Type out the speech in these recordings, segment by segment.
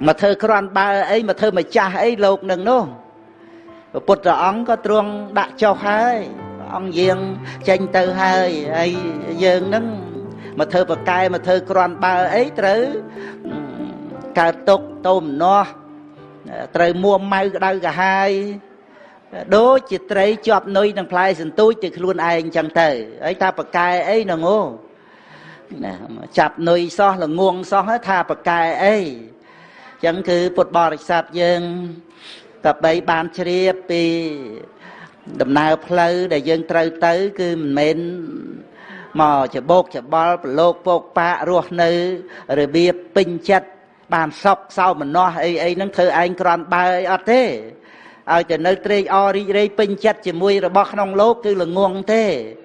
mà thơ con ba ấy mà thơ mà cha ấy lột nâng nô bụt rồi ông có truông đã cho hai ông riêng tranh từ hai ấy dương nâng mà thơ bậc cai mà thơ con ba ấy trứ cả tục tôm no trời mua mai đâu cả hai đố chỉ thấy chọp nơi đằng plei sân túi từ luôn ai chẳng tới ấy ta bậc cai ấy là ngô chạp nơi so là nguồn so hết tha bậc cai ấy chẳng cứ bột bò sạp dương tập bấy ban chia pi đầm nào plei để dương trời tới cứ mình mò chả bột chả bò lột bột bạ ruột nơi rồi bia pin chặt bàn sọc sau mình no ấy nâng thơ anh còn ba ấy ở thế ở trên nơi tre o đi đây pin chặt chỉ mui rồi bóc nông lốp cứ là nguồn thế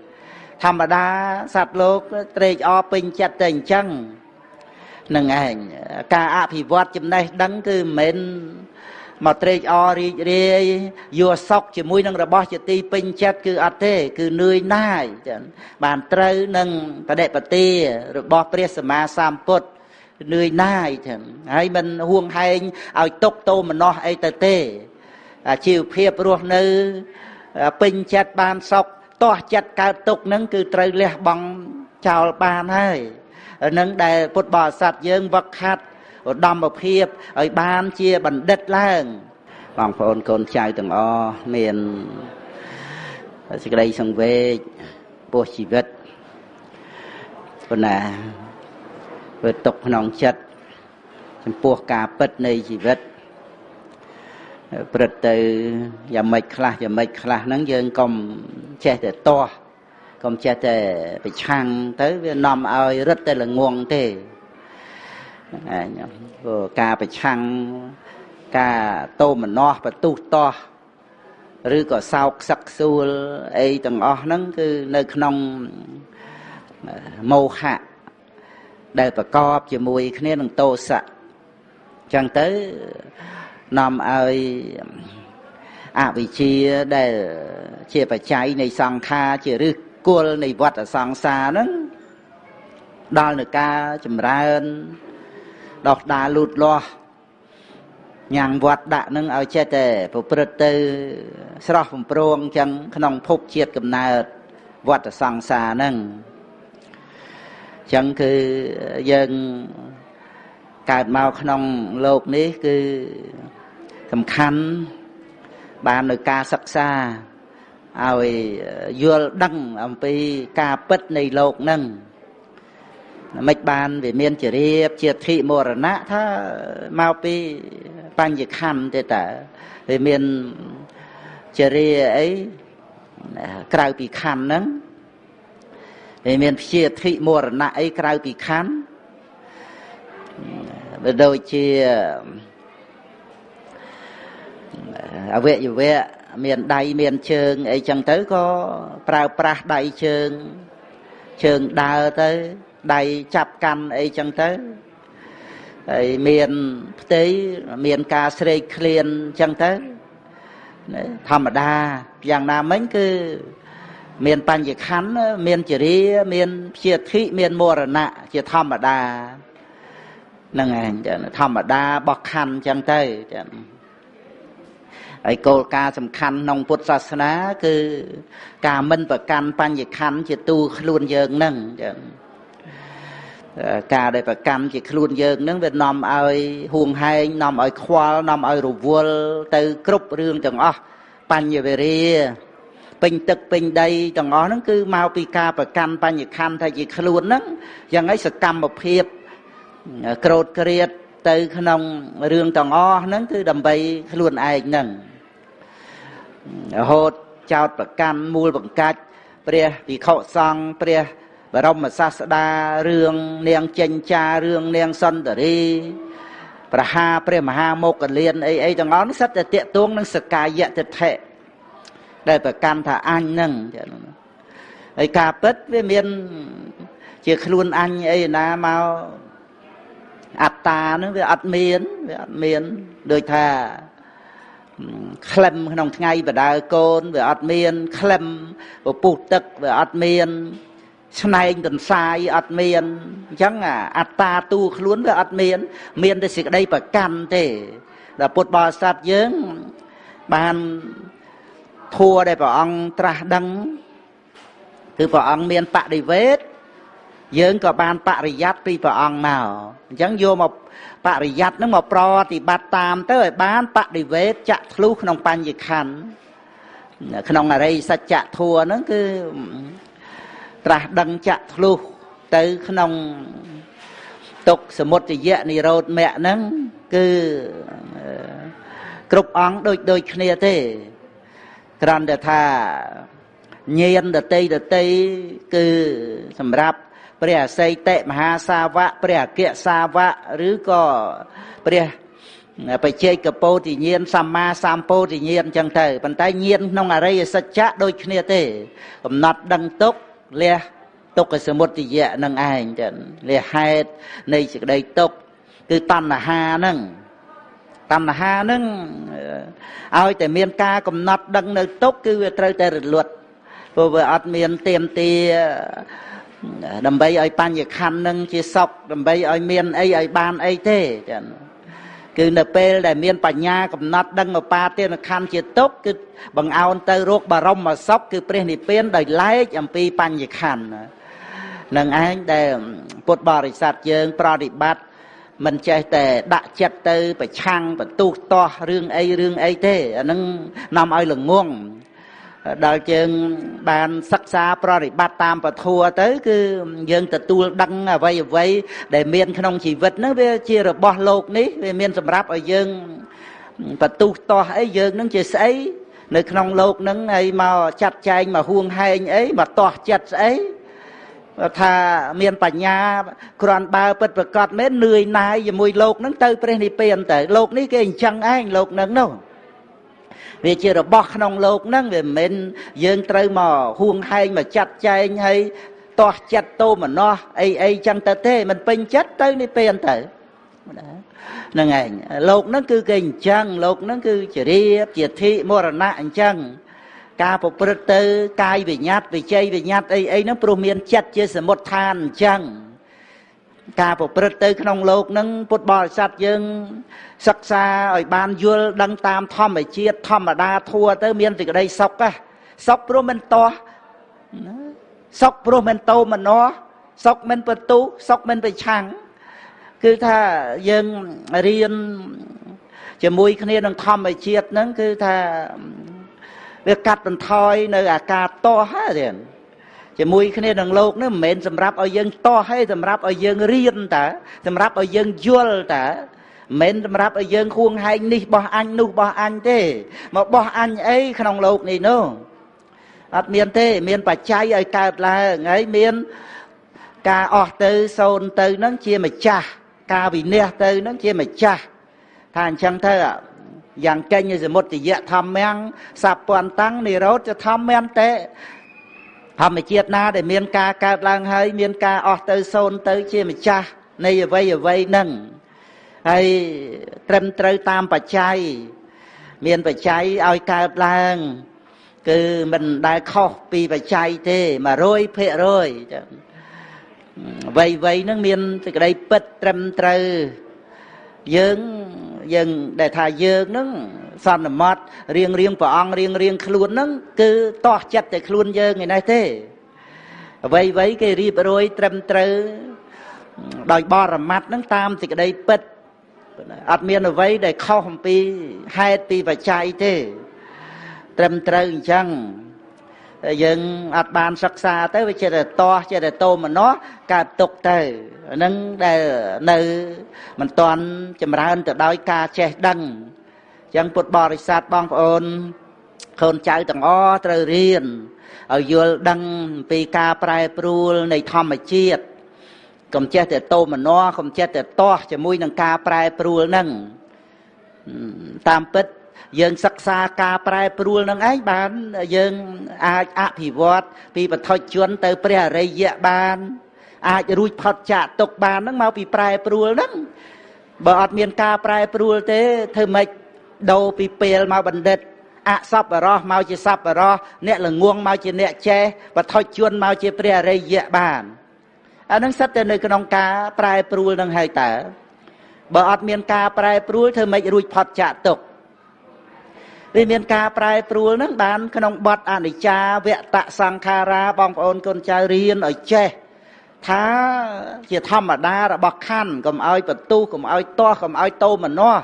tham đa sạt lốp tre o pin chặt thành chăng nâng ảnh ca áp thì vót chấm này đắng cứ mình mà tre o đi đây vừa sọc chỉ mui nâng rồi bóc chỉ ti pin chặt cứ ở thế cứ nuôi nai bàn trâu nâng ta đẹp ti rồi bóc pre sama samput nơi nai thì hay mình huông hay ao tốc tô mình no ấy tê tê chiều phê ruột nơi pin chặt ban sọc to chặt cao tục nâng cứ trời lẹ bằng chào ban hay nâng đại bột bò sạt dương vật hạt đầm ở phê ở ban chia bằng đất lang bằng phồn con trai từng o miền sẽ đây xong về bộ chỉ vật còn là về tục nòng chất buộc cả bật này chỉ vật bật từ giờ mấy khla nắng dương cầm che để to cầm che để bị chăng tới Việt Nam ơi rất là nguồn thế cả bị chăng cả tô mà no và tu to rồi có sao sắc xu ấy từng o nắng cứ nơi nông màu hạ để bà co cho mùi khné bằng tô sạ chẳng tới nằm ơi vị chia để chia phải cháy này sang kha chia rư cua này vật ở sang xa đó đó là ca chùm ra ơn đọc đá lụt lo nhàng vật đã nâng ở chết để phụ bật tư sọ phùng prong chẳng nông phúc chiết cầm nà vật ở sang xa nâng chẳng cứ dân cả màu nông lột ní cứ tầm khăn bàn nơi ca sắc xa rồi vừa đăng ông pi ca bất này lột nâng mấy bàn về miền chỉ riệp triệt thị mùa nã tha màu pi ban dịch khăn thế ta về miền chỉ riệp ấy cào bị khăn nâng về miền chia thị mùa nã ấy cào bị khăn đôi chia ở vệ miền đầy miền trường ấy chẳng tới có prao pra đầy trường đào tới đầy chập căn ấy chẳng tới ấy miền tới miền ca sê clean chẳng tới thầm đa dạng nào mấy cứ miền pan dịch khán miền chỉ đi miền chia thị miền mùa nạ chỉ thầm đa nâng ảnh thầm đa bọc khăn chẳng tới ấy câu ca sầm khăn nông Phậtศาสนา cứ cả minh và can pan dịch khăn chỉ tu luôn dường nâng cả đây và can chỉ luôn dường nâng Việt Nam ơi huồng hay Nam ơi khoa Nam ơi rùa vua từ group riêng chẳng ó pan như về đi bình tực bình đây chẳng ó nó cứ mau pi ca và can pan dịch khăn thay chỉ luôn nâng chẳng ấy sẽ cầm một hiệp cột kẹt từ nông riêng chẳng ó nó cứ đầm bay luôn ai nâng hốt chào bậc can mua bằng cách bia vì khẩu sang bia và rong mà sa đa rương niang chênh cha rương niang sân ở đi và ha bia mà ha một cái liên ấy trong đó nó rất là tiện tuông nó sực cài dẹt thực thể đây bậc can thà anh nâng ấy cà pết với miền chỉ luôn anh ấy là mau ạt ta nó với ạt miền đôi thà khለም nông ngay và đào côn về admin khለም và bụt tật về admin ឆ្នែងទន្សាយអត់មានអញ្ចឹងអត្តាទូខ្លួនវាអត់មានតែសេចក្តីប្រកាន់ទេដល់ពុទ្ធបរិស័ទយើងបានធัวដែលព្រះអង្គត្រាស់ដឹងគឺព្រះអង្គមានបរិវេទយើងក៏បានបរិយ័តពីព្រះអង្គមកអញ្ចឹងយកមកបរិយ័តហ្នឹងមកប្រតិបត្តិតាមទៅឲ្យបានបរិវេទចាក់ធ្លុះក្នុងបញ្ញខណ្ឌក្នុងអរិយសច្ចធัวហ្នឹងគឺត្រាស់ដឹងចាក់ធ្លុះទៅក្នុងទុក្ខសមុទយៈនិរោធមគ្គហ្នឹងគឺគ្រប់អង្គដូចគ្នាទេគ្រាន់តែថាញាណដតីគឺសម្រាប់ព្រះអសីតិមហាសាវកព្រះអគ្គសាវកឬក៏ព្រះបច្ចេកពោធិញ្ញាណសម្មាសម្ពោធិញ្ញាណអញ្ចឹងទៅប៉ុន្តែញាណក្នុងអរិយសច្ចៈដូចគ្នាទេកំណត់ដឹងទុក្ខលះទុក្ខសមុទយៈនឹងឯងចឹងលះហេតុនៃសេចក្តីទុក្ខគឺតណ្ហាហ្នឹងឲ្យតែមានការកំណត់ដឹងនៅទុក្ខគឺវាត្រូវតែរលត់ព្រោះវាអត់មានទៀមទាដើម្បីឲ្យបញ្ញខណ្ឌនឹងជាសុខដើម្បីឲ្យមានអីឲ្យបានអីទេចឹងគឺនៅពេលដែលមានបញ្ញាកំណត់ដឹងឧបាទានខណ្ឌជាទុក្ខគឺបង្អោនទៅរកបរមសុខគឺព្រះនិព្វានដោយឡែកអំពីបញ្ញខណ្ឌនឹងឯងដែលពុទ្ធបរិស័ទយើងប្រតិបត្តិមិនចេះតែដាក់ចិត្តទៅប្រឆាំងបន្ទុះតោះរឿងអីទេអានឹងនាំឲ្យល្ងងដល់យើងបានសិក្សាប្រតិបត្តិតាមពធទៅគឺយើងទទួលដឹងអ្វីដែលមានក្នុងជីវិតហ្នឹងវាជារបស់លោកនេះវាមានសម្រាប់ឲ្យយើងបន្ទុះតោះអីយើងនឹងជាស្អីនៅក្នុងលោកហ្នឹងហើយមកចាត់ចែងមកហួងហែងអីមកតោះចិត្តស្អីថាមានបញ្ញាគ្រាន់បើពិតប្រកបមែននឿយណាយជាមួយលោកហ្នឹងទៅព្រះនិព្វានទៅលោកនេះគេអញ្ចឹងឯងលោកហ្នឹងនោះវាជារបស់ក្នុងលោកហ្នឹងវាមិនមែនយើងត្រូវមកហួងហែងមកចាត់ចែងហើយតោះចិត្តតោមនោះអីចឹងទៅទេមិនពេញចិត្តទៅនិព្វានទៅហ្នឹងឯងលោកហ្នឹងគឺគេអញ្ចឹងលោកហ្នឹងគឺជារៀបជាធិមរណៈអញ្ចឹងការប្រព្រឹត្តទៅកាយវិញ្ញាតវិជ័យវិញ្ញាតអីហ្នឹងព្រោះមានចិត្តជាសមុฏដ្ឋានអញ្ចឹងការប្រព្រឹត្តទៅក្នុងលោកហ្នឹងពុទ្ធបរិស័ទយើងសិក្សាឲ្យបានយល់ដឹងតាមធម្មជាតិធម្មតាធัวទៅមានសេចក្តីសុខសុខព្រោះមិនតោះសុខព្រោះមិនតោមនោសុខមិនបន្ទុសុខមិនប្រឆាំងគឺថាយើងរៀនជាមួយគ្នានឹងធម្មជាតិហ្នឹងគឺថាវាកាត់បន្ថយនៅអាការតោះហ្នឹងជាមួយគ្នានឹងលោកនេះមិនមែនសម្រាប់ឲ្យយើងតោះទេសម្រាប់ឲ្យយើងរៀនតាសម្រាប់ឲ្យយើងយល់តាមិនមែនសម្រាប់ឲ្យយើងខួងហែងនេះបោះអញនោះបោះអញទេមកបោះអញអីក្នុងលោកនេះនោះអត់មានទេមានបច្ច័យឲ្យកើតឡើងហើយមានការអស់ទៅសូន្យទៅនឹងជាម្ចាស់ការវិន័យទៅនឹងជាម្ចាស់ថាអញ្ចឹងទៅយ៉ាងកេញសមុទយៈធម្មំសពន្តាំងនិរោធធម្មំតេធម្មជាតិណាដែលមានការកើតឡើងហើយមានការអស់ទៅសូន្យទៅជាម្ចាស់នៃអ្វីហ្នឹងហើយត្រឹមត្រូវតាមបច្ច័យមានបច្ច័យឲ្យកើតឡើងគឺមិនដែលខុសពីបច្ច័យទេ 100% ចឹងអ្វីហ្នឹងមានសេចក្តីពិតត្រឹមត្រូវយើងដែលថាយើងហ្នឹងសន្មតរៀងព្រះអង្គរៀងខ្លួនហ្នឹងគឺតោះចិត្តតែខ្លួនយើងឯនេះទេអ្វីគេរៀបរយត្រឹមត្រូវដោយបរមត្ថហ្នឹងតាមសេចក្តីពិតអត់មានអ្វីដែលខុសអំពីហេតុពីបច្ច័យទេត្រឹមត្រូវអញ្ចឹងយើងអត់បានសិក្សាទៅវាចេះតែតោះចេះតែតោមនោះកើតទុកទៅហ្នឹងដែលនៅមិនតាន់ចម្រើនទៅដោយការចេះដឹងអញ្ចឹងពុទ្ធបរិស័ទបងប្អូនកូនចៅទាំងអស់ត្រូវរៀនឲ្យយល់ដឹងពីការប្រែប្រួលនៃធម្មជាតិកុំចេះតែតោមនោះកុំចេះតែតោះជាមួយនឹងការប្រែប្រួលហ្នឹងតាមពិតយើងសិក្សាការប្រែប្រួលនឹងឯងបានយើងអាចអភិវឌ្ឍពីបឋិជនទៅព្រះអរិយៈបានអាចរួចផុតចាកទុក្ខបានហ្នឹងមកពីប្រែប្រួលហ្នឹងបើអត់មានការប្រែប្រួលទេធ្វើម៉េចដូរពីពេលមកបណ្ឌិត អសប្បុរសមកជាសប្បុរសអ្នកល្ងងមកជាអ្នកចេះបថុជនមកជាព្រះអរិយៈបានអានឹងសិតតែនៅក្នុងការប្រែប្រួលនឹងហើយតើបើអត់មានការប្រែប្រួលធ្វើម៉េចរួចផុតចាកទុក្ខវាមានការប្រែប្រួលនឹងបានក្នុងបទអនិច្ចាវតសង្ខារាបងប្អូនកូនចៅរៀនឲ្យចេះថាជាធម្មតារបស់ខណ្ឌកុំឲ្យបន្ទុះកុំឲ្យទាស់កុំឲ្យតោមនោះ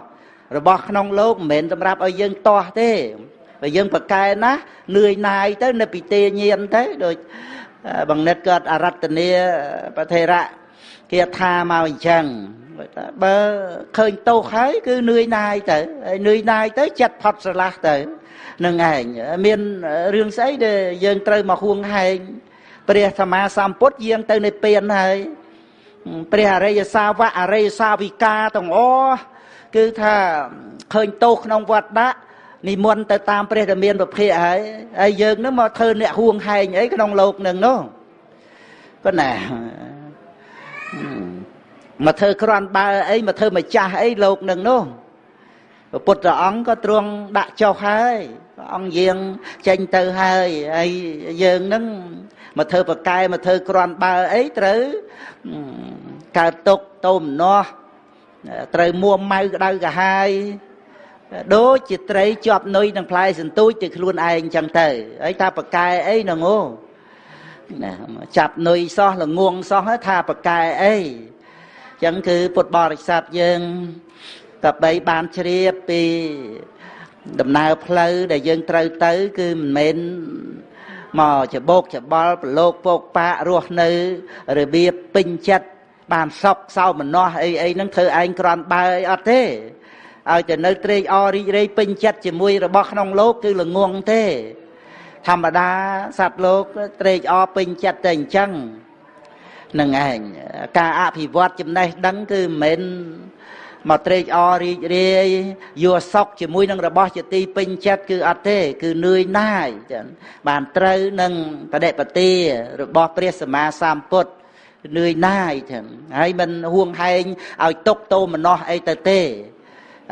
របស់ក្នុងលោកមិនមែនសម្រាប់ឲ្យយើងទាស់ទេបើយើងប្រកែណាស់នឿយណាយទៅនៅពីទេញៀនទៅដូចបង្និតគាត់អរតនីប្រធេរៈគេថាមកអញ្ចឹងបើឃើញទោសហើយគឺនឿយណាយទៅហើយនឿយណាយទៅចិត្តផុតស្រឡះទៅនឹងឯងមានរឿងស្អីដែលយើងត្រូវមកហួងហែងព្រះសម្មាសម្ពុទ្ធយាងទៅនៅពៀនហើយព្រះអរិយសាវកអរិយសាវិកាទាំងអស់គឺថាឃើញទោសក្នុងវត្តដាក់និមន្តទៅតាមព្រះរាមាប្រភេទហើយយើងនឹងមកធ្វើអ្នកហួងហែងអីក្នុងលោកនឹងនោះប៉ុណ្ណាមកធ្វើក្រាន់បើអីមកធ្វើម្ចាស់អីលោកនឹងនោះព្រះពុទ្ធអង្គក៏ទ្រង់ដាក់ចុះហើយព្រះអង្គយាងចេញទៅហើយហើយយើងនឹងមកធ្វើប្រកែមកធ្វើក្រាន់បើអីត្រូវកើតទុកតោមនោះត្រូវមួម៉ៅក្តៅកាហាយដូចជាត្រីជាប់នុយនឹងផ្លែសន្ទូចទៅខ្លួនឯងចឹងទៅហើយថាប្រកែអីណងណាចាប់នុយសោះល្ងងសោះថាប្រកែអីចឹងគឺពុទ្ធបរិស័ទយើងតែបីបានជ្រាបពីដំណើរផ្លូវដែលយើងត្រូវទៅគឺមិនមែនមកច្បោកច្បល់ប្រឡូកពកប៉ារស់នៅរបៀបពេញចិត្តបានសុខសោមនស្សអីហ្នឹងធ្វើឯងក្រាន់បើអីអត់ទេឲ្យតែនៅត្រេកអររីករាយពេញចិត្តជាមួយរបស់ក្នុងលោកគឺល្ងងទេធម្មតាសត្វលោកត្រេកអរពេញចិត្តតែអញ្ចឹងនឹងឯងការអភិវឌ្ឍចំណេះដឹងគឺមិនមែនមកត្រេកអររីករាយយកសុខជាមួយនឹងរបស់ជាទីពេញចិត្តគឺអត់ទេគឺនឿយណាយចឹងបានត្រូវនឹងបដិបទារបស់ព្រះសម្មាសម្ពុទ្ធនឿយណាយចឹងហើយមិនហួងហែងឲ្យទុកតោមនោះអីទៅទេ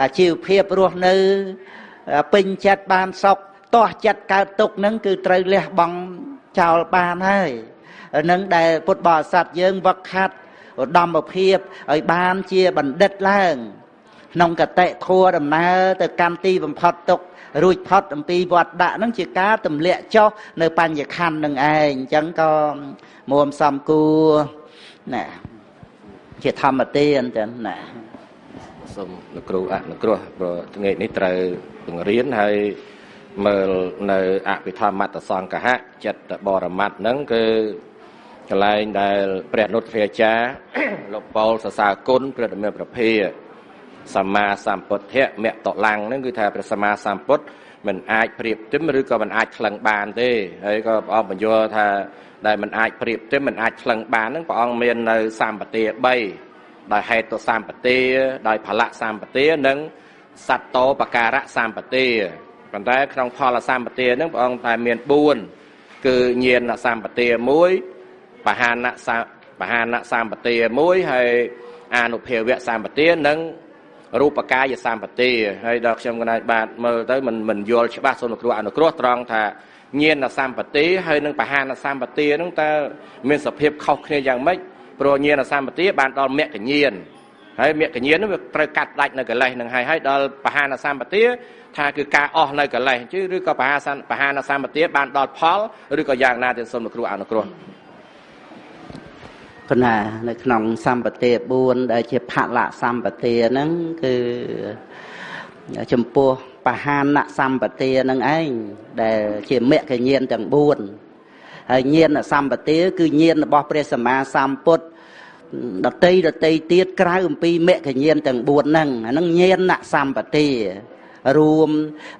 អាជីវភាពរស់នៅពេញចិត្តបានសុខទាស់ចិត្តកើតទុកហ្នឹងគឺត្រូវលះបង់ចោលបានហើយនឹងដែលពុទ្ធបរិស័ទយើងវឹកហាត់ឧត្តមភាពឲ្យបានជាបណ្ឌិតឡើងក្នុងកតិធម៌ដំណើរទៅកម្មទីបំផុតទុករួចផុតអំពីវត្តដាក់ហ្នឹងជាការទម្លាក់ចុះនៅបញ្ញខណ្ឌនឹងឯងអញ្ចឹងក៏មួមសំគួរណាជាធម្មទានចឹងណាសូមលោកគ្រូអនុគ្រោះព្រោះថ្ងៃនេះត្រូវបង្រៀនហើយមើលនៅអភិធម្មតសង្កហៈចិត្តបរមត្តហ្នឹងគឺកន្លែងដែលព្រះនុទ្ធាចារ្យលោកប៉ូលសរសើរគុណព្រះធម្មប្រភាសម្មាសម្ពុទ្ធៈមគ្គតឡាំងហ្នឹងគឺថាព្រះសម្មាសម្ពុទ្ធមិនអាចប្រៀបផ្ទឹមឬក៏មិនអាចថ្លឹងបានទេហើយក៏ព្រះអង្គបញ្យល់ថាដែលមិនអាចប្រៀបផ្ទឹមមិនអាចថ្លឹងបានហ្នឹងព្រះអង្គមាននៅសម្បទា3ដោយហេតុសម្បទាដោយផលៈសម្បទានិងសត្តោបការៈសម្បទាប៉ុន្តែក្នុងផលសម្បទាហ្នឹងព្រះអង្គតែមាន4គឺញាណសម្បទា1បហានៈសម្បទា1ហើយអនុភាវៈសម្បទានិងរូបកាយសម្បទាហើយដល់ខ្ញុំកណ្ដាលបាទមើលទៅមិនយល់ច្បាស់សូមលោកគ្រូអនុគ្រោះត្រង់ថាញាណសម្បទាហើយនិងបហានៈសម្បទាហ្នឹងតើមានសភាពខុសគ្នាយ៉ាងម៉េចព្រោះញាណសម្បទាបានដល់មគ្គញាណហើយមគ្គញាណហ្នឹងវាត្រូវកាត់ផ្ដាច់នៅកិលេសហ្នឹងហើយដល់បហានៈសម្បទាថាគឺការអស់នៅកិលេសchứឬក៏បហានៈសម្បទាបានដល់ផលឬក៏យ៉ាងណាទៅសូមលោកគ្រូអនុគ្រោះប៉ុន្តែនៅក្នុងសម្បទា4ដែលជាផលៈសម្បទាហ្នឹងគឺចំពោះបហានៈសម្បទាហ្នឹងឯងដែលជាមគ្គញាណទាំង4ហើយញាណសម្បទាគឺញាណរបស់ព្រះសម្មាសម្ពុទ្ធដតីទៀតក្រៅអំពីមគ្គញាណទាំង4ហ្នឹងអាហ្នឹងញាណសម្បទារួម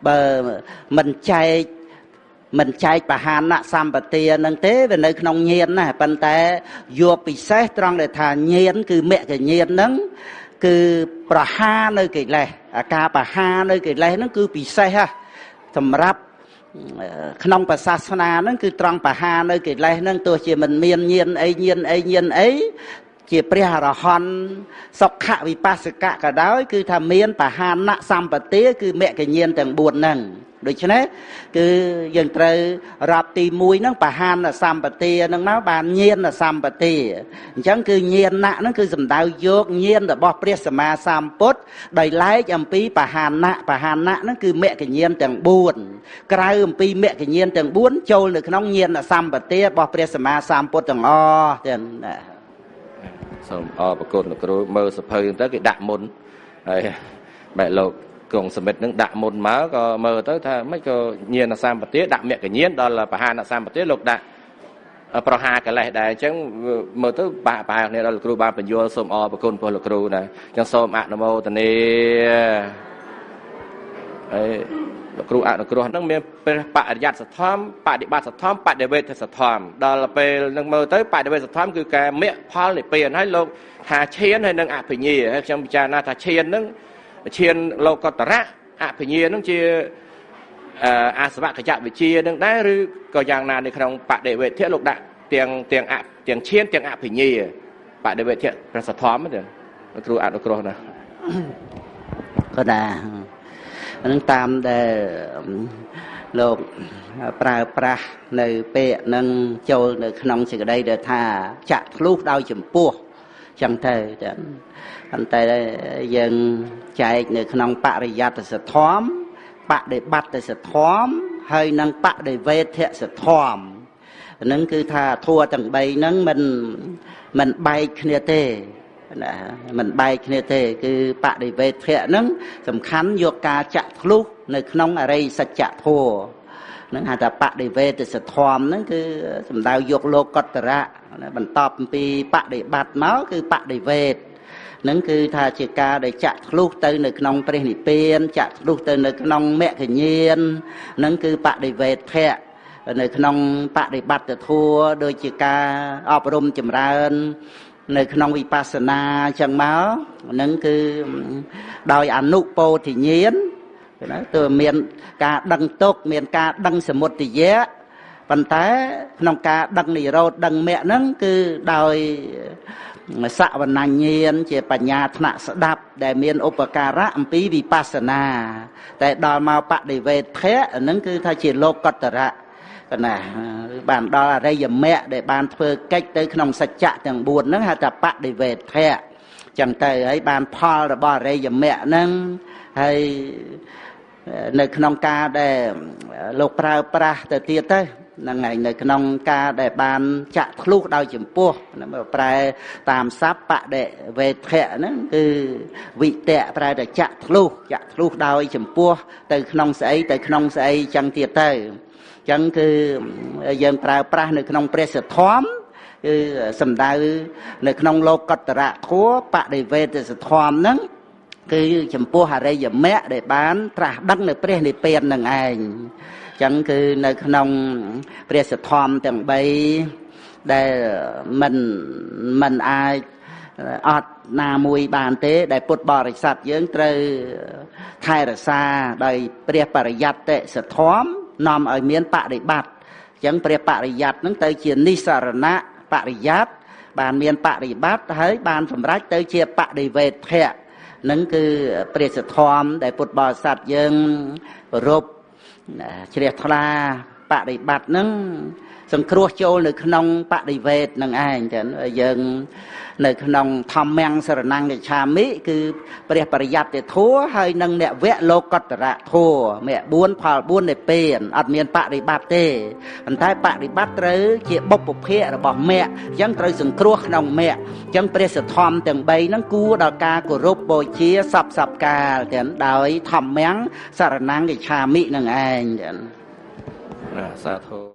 បើមិនចែកបហានៈសម្បទានឹងទេវានៅក្នុងញាណណាប៉ុន្តែយកពិសេសត្រង់ដែលថាញាណគឺមគ្គញាណហ្នឹងគឺប្រហារនៅកិលេសអាការបហារនៅកិលេសហ្នឹងគឺពិសេសសម្រាប់ក្នុងព្រះសាសនាហ្នឹងគឺត្រង់បហារនៅកិលេសហ្នឹងទោះជាមិនមានញាណអី ជាព្រះអរហន្តសុខវិបស្សកៈក៏ដោយគឺថាមានបហានៈសម្បទាគឺមគ្គញ្ញាណទាំង4ហ្នឹងដូច្នេះគឺយើងត្រូវរាប់ទី1ហ្នឹងបហានសម្បទាហ្នឹងមកបានញាណសម្បទាអញ្ចឹងគឺញាណៈហ្នឹងគឺសំដៅយកញាណរបស់ព្រះសម្មាសម្ពុទ្ធដោយឡែកអំពីបហានៈហ្នឹងគឺមគ្គញ្ញាណទាំង4ក្រៅអំពីមគ្គញ្ញាណទាំង4ចូលនៅក្នុងញាណសម្បទារបស់ព្រះសម្មាសម្ពុទ្ធទាំងអស់ទាំងសូមអរប្រគុណលោកគ្រូមើលសភៅទៅគេដាក់មុនហើយបែបលោកក្រុងសមិទ្ធនឹងដាក់មុនមកក៏មើលទៅថាមិនក៏ញាណសម្បទាដាក់មគ្គញ្ញាណដល់បហានសម្បទាលោកដាក់ប្រហាកិលេសដែរអញ្ចឹងមើលទៅបាក់បែកនេះដល់លោកគ្រូបានបញ្យល់សូមអរប្រគុណពោះលោកគ្រូណាអញ្ចឹងសូមអនុមោទនាហើយលោកគ្រូអនុគ្រោះហ្នឹងមានព្រះបរិយត្តិសទ្ធំបដិបត្តិសទ្ធំបដិវេទសទ្ធំដល់ពេលនឹងមើលទៅបដិវេទសទ្ធំគឺការមគ្គផលនិព្វានហើយលោកថាឈានហើយនឹងអភិញ្ញាហើយខ្ញុំពិចារណាថាឈានហ្នឹងឈានលោកតរៈអភិញ្ញានឹងជាអាសវកញ្ចវិជានឹងដែរឬក៏យ៉ាងណានៅក្នុងបដិវេទលោកដាក់ទាំងឈានទាំងអភិញ្ញាបដិវេទព្រះសទ្ធំទេលោកគ្រូអនុគ្រោះណាក៏ដែរនឹងតាមដែលលោកប្រើប្រាស់នៅពាក្យនឹងចូលនៅក្នុងសេចក្តីដែលថាចាក់ធ្លុះដោយចំពោះចឹងទៅប៉ុន្តែយើងចែកនៅក្នុងបរិយត្តិសទ្ធំបដិបត្តិសទ្ធំហើយនិងបដិវេទសទ្ធំហ្នឹងគឺថាធัวទាំង3ហ្នឹងមិនបែកគ្នាទេណាមិនបែកគ្នាទេគឺបដិវេទហ្នឹងសំខាន់យកការចាក់ធ្លុះនៅក្នុងអរិយសច្ចធម៌ហ្នឹងហៅថាបដិវេទសទ្ធំហ្នឹងគឺសំដៅយកលោកតរៈបន្ទាប់អំពីបដិបត្តិមកគឺបដិវេទនឹងគឺថាជាការដែលចាក់ធ្លុះទៅនៅក្នុងព្រះនិព្វានចាក់ធ្លុះទៅនៅក្នុងមគ្គញ្ញាណនឹងគឺបដិវេទនៅក្នុងបដិបត្តិធម៌ដូចជាការអប់រំចម្រើននៅក្នុងវិបស្សនាអញ្ចឹងមកនឹងគឺដោយអនុពោធិញ្ញាណណាទើបមានការដឹងទុក្ខមានការដឹងសមុទយៈប៉ុន្តែក្នុងការដឹងនិរោធដឹងមគ្គហ្នឹងគឺដោយសវនញ្ញាណជាបញ្ញាថ្នាក់ស្ដាប់ដែលមានឧបការៈអំពីវិបស្សនាតែដល់មកបដិវេទហ្នឹងគឺថាជាលោកតរៈកណាបានដល់អរិយមគ្គដែលបានធ្វើកិច្ចទៅក្នុងសច្ចៈទាំង4ហ្នឹងហៅថាបដិវេទចឹងទៅហើយបានផលរបស់អរិយមគ្គហ្នឹងហើយនៅក្នុងការដែលលោកប្រើប្រាស់ទៅទៀតទៅហ្នឹងហើយនៅក្នុងការដែលបានចាក់ធ្លុះដោយចំពោះប្រែតាមស័ព្ទបដិវេទហ្នឹងគឺវិតៈប្រែតែចាក់ធ្លុះដោយចំពោះទៅក្នុងស្អីចឹងទៀតទៅចឹងគឺយើងប្រើប្រាស់នៅក្នុងព្រះសទ្ធំគឺសំដៅនៅក្នុងលោកតរៈធัวបដិវេទសទ្ធំហ្នឹងគឺចំពោះអរិយមគ្គដែលបានត្រាស់ដឹងនៅព្រះនិព្វាននឹងឯងចឹងគឺនៅក្នុងព្រះសទ្ធំទាំង3ដែលមិនអាចអត់ណាមួយបានទេដែលពុទ្ធបរិស័ទយើងត្រូវថែរក្សាដោយព្រះបរិយត្តិសទ្ធំនាំឲ្យមានបរិបត្តិអញ្ចឹងព្រះបរិយត្តិហ្នឹងទៅជានិសរណៈបរិយត្តិបានមានបរិបត្តិហើយបានសម្រេចទៅជាបដិវេទនឹងគឺព្រះសទ្ធំដែលពុទ្ធបរិស័ទយើងគោរពជ្រះថ្លាបដិបត្តិនឹងសង្គ្រោះចូលនៅក្នុងបដិវេទនឹងឯងចឹងយើងនៅក្នុងធម្មំសរណង្គច្ឆាមិគឺព្រះបរិយត្តិធัวហើយនឹងអ្នកវៈលោកតរៈធัวមគ្គ4ផល4នៃពេលអត់មានបដិបត្តិទេប៉ុន្តែបដិបត្តិត្រូវជាបុព្វភេករបស់មគ្គអញ្ចឹងត្រូវសង្គ្រោះក្នុងមគ្គអញ្ចឹងព្រះសទ្ធំទាំង3ហ្នឹងគួរដល់ការគោរពបូជាសពកាលទាំងដោយធម្មំសរណង្គច្ឆាមិនឹងឯងចឹងសាធុ